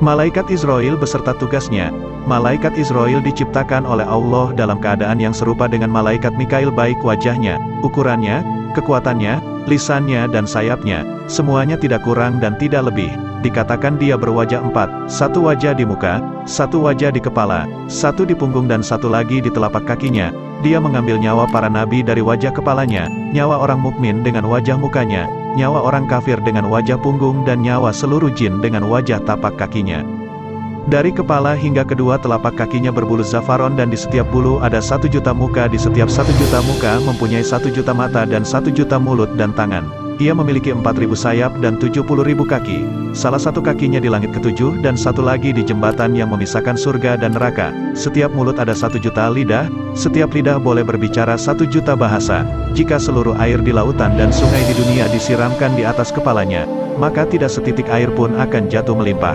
Malaikat Israil beserta tugasnya. Malaikat Israil diciptakan oleh Allah dalam keadaan yang serupa dengan malaikat Mikail, baik wajahnya, ukurannya, kekuatannya, lisannya dan sayapnya, semuanya tidak kurang dan tidak lebih. Dikatakan dia berwajah 4, satu wajah di muka, satu wajah di kepala, satu di punggung dan satu lagi di telapak kakinya. Dia mengambil nyawa para nabi dari wajah kepalanya, nyawa orang mukmin dengan wajah mukanya, nyawa orang kafir dengan wajah punggung dan nyawa seluruh jin dengan wajah tapak kakinya. Dari kepala hingga kedua telapak kakinya berbulu zafaron dan di setiap bulu ada 1 juta muka, di setiap 1 juta muka mempunyai 1 juta mata dan 1 juta mulut dan tangan. Ia memiliki 4.000 sayap dan 70.000 kaki. Salah satu kakinya di langit ketujuh dan satu lagi di jembatan yang memisahkan surga dan neraka. Setiap mulut ada 1 juta lidah, setiap lidah boleh berbicara 1 juta bahasa. Jika seluruh air di lautan dan sungai di dunia disiramkan di atas kepalanya, maka tidak setitik air pun akan jatuh melimpah.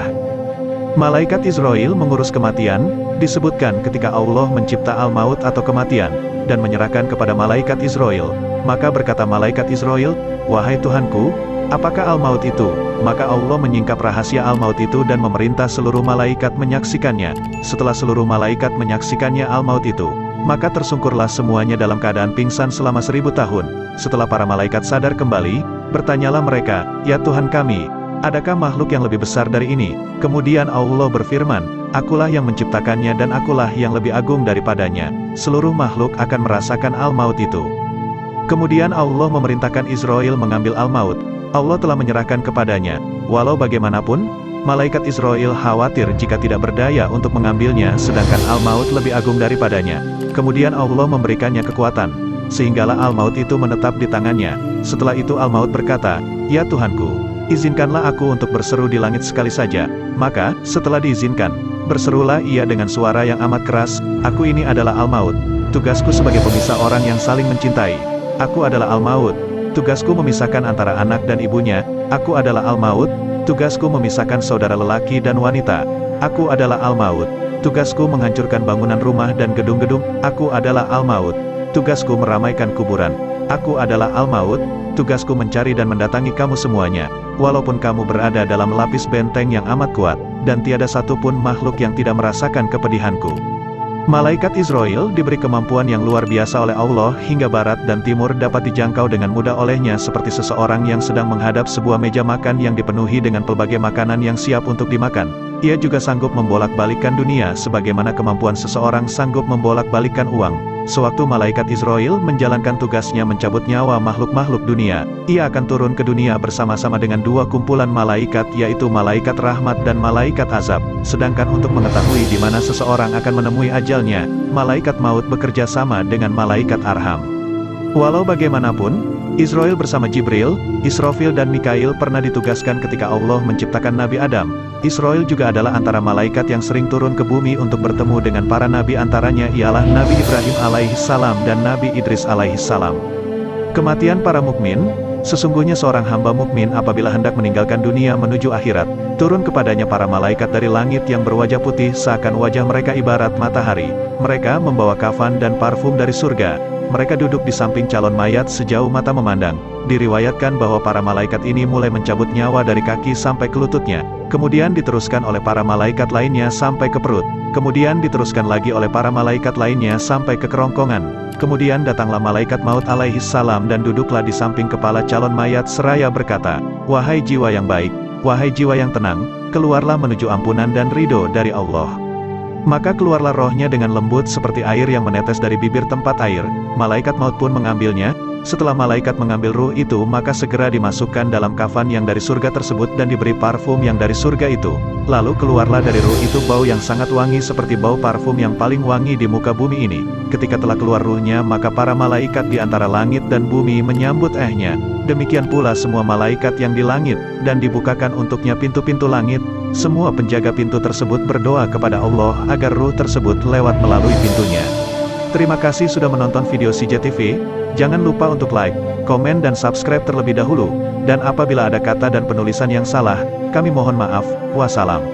Malaikat Israil mengurus kematian, disebutkan ketika Allah mencipta al-maut atau kematian, dan menyerahkan kepada malaikat Israil. Maka berkata malaikat Israil, "Wahai Tuhanku, apakah al-maut itu?" Maka Allah menyingkap rahasia al-maut itu dan memerintah seluruh malaikat menyaksikannya. Setelah seluruh malaikat menyaksikannya al-maut itu, maka tersungkurlah semuanya dalam keadaan pingsan selama 1000 tahun. Setelah para malaikat sadar kembali, bertanyalah mereka, "Ya Tuhan kami, adakah makhluk yang lebih besar dari ini?" Kemudian Allah berfirman, "Akulah yang menciptakannya dan akulah yang lebih agung daripadanya." Seluruh makhluk akan merasakan al-maut itu. Kemudian Allah memerintahkan Israil mengambil al-maut. Allah telah menyerahkan kepadanya. Walau bagaimanapun, malaikat Israil khawatir jika tidak berdaya untuk mengambilnya, sedangkan al-maut lebih agung daripadanya. Kemudian Allah memberikannya kekuatan, sehinggalah al-maut itu menetap di tangannya. Setelah itu al-maut berkata, "Ya Tuhanku, izinkanlah aku untuk berseru di langit sekali saja." Maka, setelah diizinkan, berserulah ia dengan suara yang amat keras, "Aku ini adalah al-maut. Tugasku sebagai pemisah orang yang saling mencintai. Aku adalah al-maut. Tugasku memisahkan antara anak dan ibunya. Aku adalah al-maut. Tugasku memisahkan saudara lelaki dan wanita. Aku adalah al-maut. Tugasku menghancurkan bangunan rumah dan gedung-gedung. Aku adalah al-maut. Tugasku meramaikan kuburan. Aku adalah al-maut. Tugasku mencari dan mendatangi kamu semuanya, walaupun kamu berada dalam lapis benteng yang amat kuat, dan tiada satupun makhluk yang tidak merasakan kepedihanku." Malaikat Israil diberi kemampuan yang luar biasa oleh Allah, hingga barat dan timur dapat dijangkau dengan mudah olehnya, seperti seseorang yang sedang menghadap sebuah meja makan yang dipenuhi dengan pelbagai makanan yang siap untuk dimakan. Ia juga sanggup membolak-balikkan dunia, sebagaimana kemampuan seseorang sanggup membolak-balikkan uang. Sewaktu malaikat Israil menjalankan tugasnya mencabut nyawa makhluk-makhluk dunia, ia akan turun ke dunia bersama-sama dengan 2 kumpulan malaikat, yaitu malaikat rahmat dan malaikat azab. Sedangkan untuk mengetahui di mana seseorang akan menemui ajalnya, malaikat maut bekerja sama dengan malaikat arham. Walau bagaimanapun, Israil bersama Jibril, Israfil dan Mikail pernah ditugaskan ketika Allah menciptakan Nabi Adam. Israil juga adalah antara malaikat yang sering turun ke bumi untuk bertemu dengan para nabi, antaranya ialah Nabi Ibrahim alaihissalam dan Nabi Idris alaihissalam. Kematian para mukmin. Sesungguhnya seorang hamba mukmin apabila hendak meninggalkan dunia menuju akhirat, turun kepadanya para malaikat dari langit yang berwajah putih seakan wajah mereka ibarat matahari. Mereka membawa kafan dan parfum dari surga. Mereka duduk di samping calon mayat sejauh mata memandang. Diriwayatkan bahwa para malaikat ini mulai mencabut nyawa dari kaki sampai ke lututnya. Kemudian diteruskan oleh para malaikat lainnya sampai ke perut. Kemudian diteruskan lagi oleh para malaikat lainnya sampai ke kerongkongan. Kemudian datanglah malaikat maut alaihissalam dan duduklah di samping kepala calon mayat seraya berkata, "Wahai jiwa yang baik, wahai jiwa yang tenang, keluarlah menuju ampunan dan ridho dari Allah." Maka keluarlah rohnya dengan lembut seperti air yang menetes dari bibir tempat air. Malaikat maut pun mengambilnya. Setelah malaikat mengambil ruh itu, maka segera dimasukkan dalam kafan yang dari surga tersebut dan diberi parfum yang dari surga itu. Lalu keluarlah dari ruh itu bau yang sangat wangi seperti bau parfum yang paling wangi di muka bumi ini. Ketika telah keluar ruhnya, maka para malaikat di antara langit dan bumi menyambut ehnya. Demikian pula semua malaikat yang di langit, dan dibukakan untuknya pintu-pintu langit. Semua penjaga pintu tersebut berdoa kepada Allah agar ruh tersebut lewat melalui pintunya. Terima kasih sudah menonton video CJ TV. Jangan lupa untuk like, komen dan subscribe terlebih dahulu. Dan apabila ada kata dan penulisan yang salah, kami mohon maaf. Wassalam.